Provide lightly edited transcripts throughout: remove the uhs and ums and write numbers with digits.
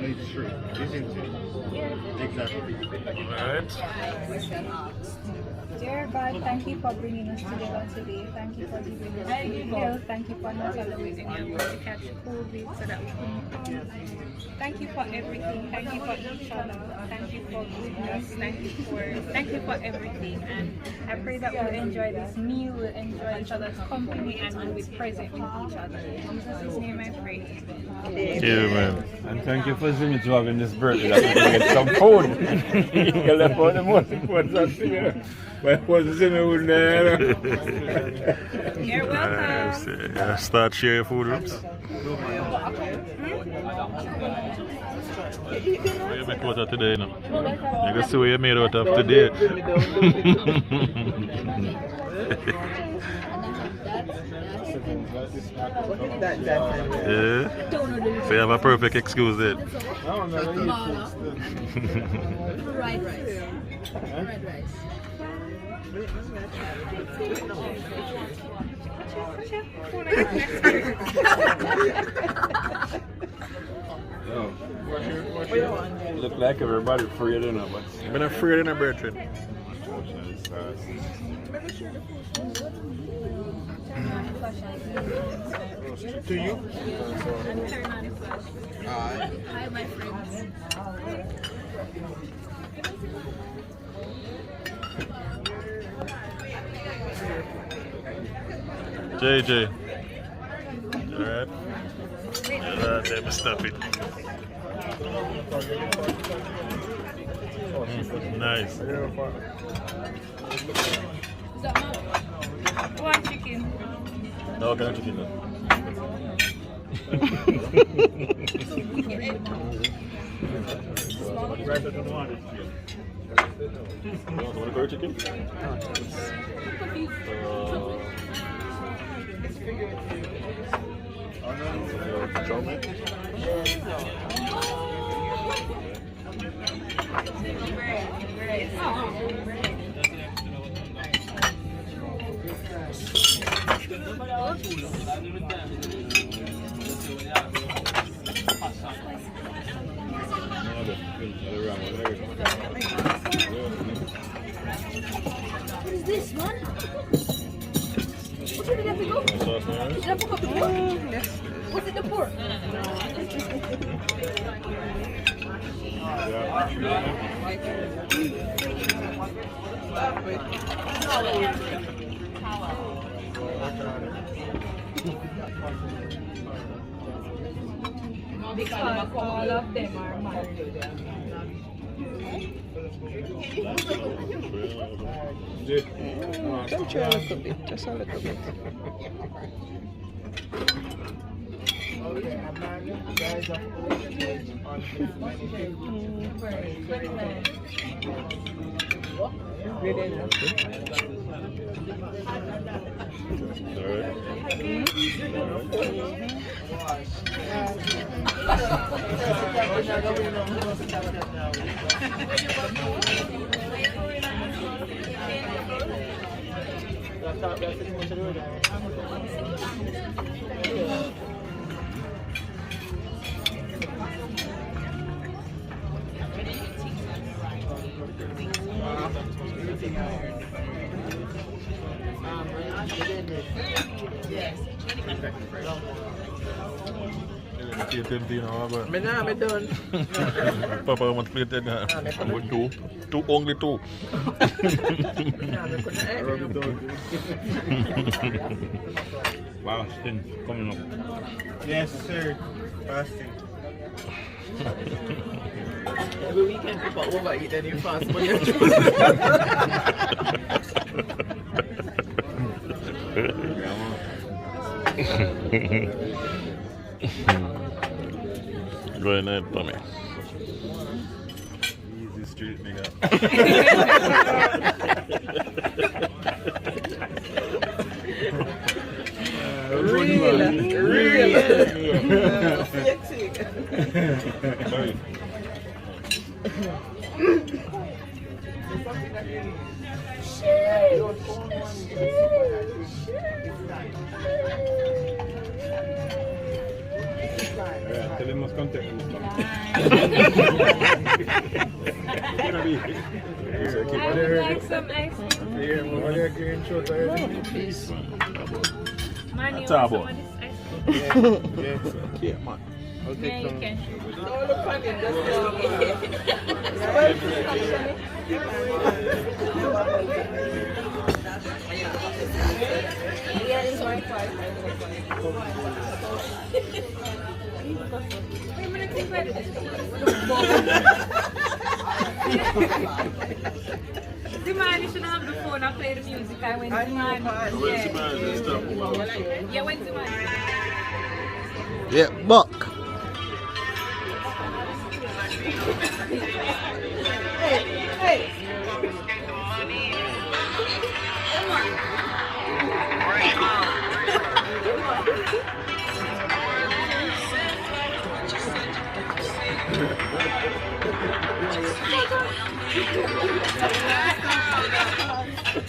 and it's true, isn't it? Exactly. Alright. Dear God, thank you for bringing us together today. Thank you for giving us good health. Thank you for not allowing anyone to catch COVID so that we couldn't come. Thank you for everything. Thank you for each other. Thank you for goodness. Thank you for everything. And I pray that we'll enjoy this meal, we'll enjoy each other's company, and we'll be present with each other. In Jesus' name I pray. Yeah, man. And thank you for seeing me to having this birthday that we can get some food. You left out the most important thing. But of course, see me with there. You're welcome. Yeah, start share your food groups. What you make out of today now? You can see what you made out of today. Yeah. So you have a perfect excuse then. Fried rice. Fried rice. Look like everybody afraid enough, but I'm not afraid of no brethren. To you? Hi, my friends. JJ. Alright. Let me stop it. Nice. One chicken. No, kind of chicken though. Want to curry chicken? Chow mein? What is this, man? What did we have to go? Sauce mayonnaise? Did I pick up the pork? Was it the pork? Because all of them are married. Don't try a little bit, just a little bit. I'm done. Papa wants me to two, only two. fasting coming up. Yes, sir. Fasting. Every weekend people overeat and you fast, but you're Go ahead, Tommy. Easy street nigga. real. Sorry. Yeah, tell him must come take this one. I would like some ice cream. Yeah, over there getting short already. Man, you That's want our some boy. of this ice cream? Yeah. Yeah, man. I'll Yeah, take you some. can. The man, you should have the phone and play the music. I went to man. Yeah, went to man. Yeah, buck.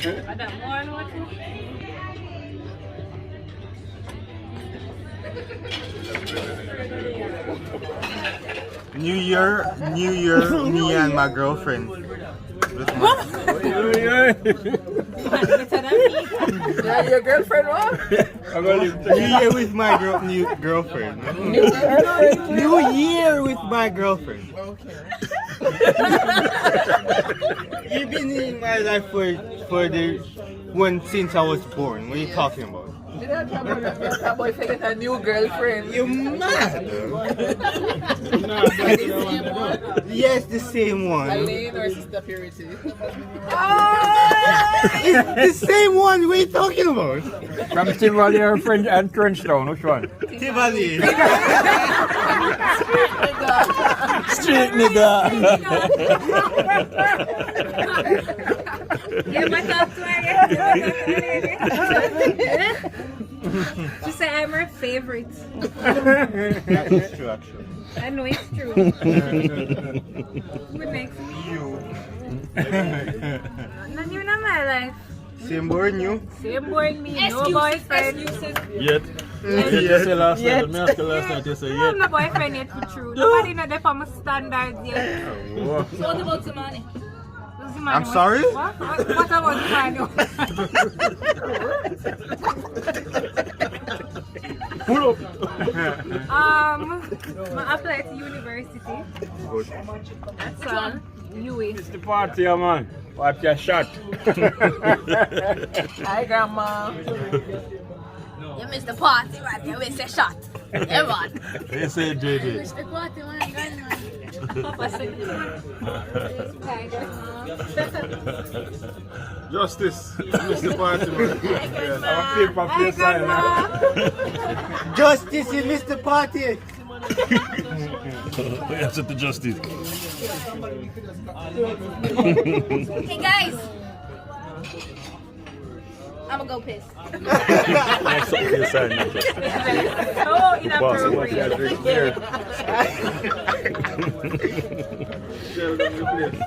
I got more than what you. New Year, me and my girlfriend. With my, Yeah, your girlfriend what? I'm gonna leave New Year with my new girlfriend. New Year with my girlfriend. You've been in my life for the one since I was born. What are you talking about? Did I tell you that boyfriend get a new girlfriend? You mad? Yes, the same one. Aline or Sister Purity? It's the same one. What are you talking about? From Tivoli or French and Trenchtown, which one? Tivoli. Street nigga. Yeah, my top two, I guess. She said I'm her favorite. That is true, actually. I know it's true. Who next? You. None you know my life. Same born you. Same boy me, no boyfriend. Yet. Yet you say last night. Me ask you last night. You say No, yet. no boyfriend yet for true. Nobody know that for my standards yet. So what about the money? I'm sorry? What about the money? Pull up. I applied to university. That's all. UA. It's the party, man. Party a shot. Hi, Grandma. You missed the party, right? You missed a shot. Everyone. They say JJ. Missed the party, man. Papa said, Justice. Mr. Party, man. Our paper Hi, play sign. Grandma. Justice, you missed the party. Yes, at the justice. Hey, guys. I'm gonna go piss. That's something you say, not just. So inappropriate. Share them the place.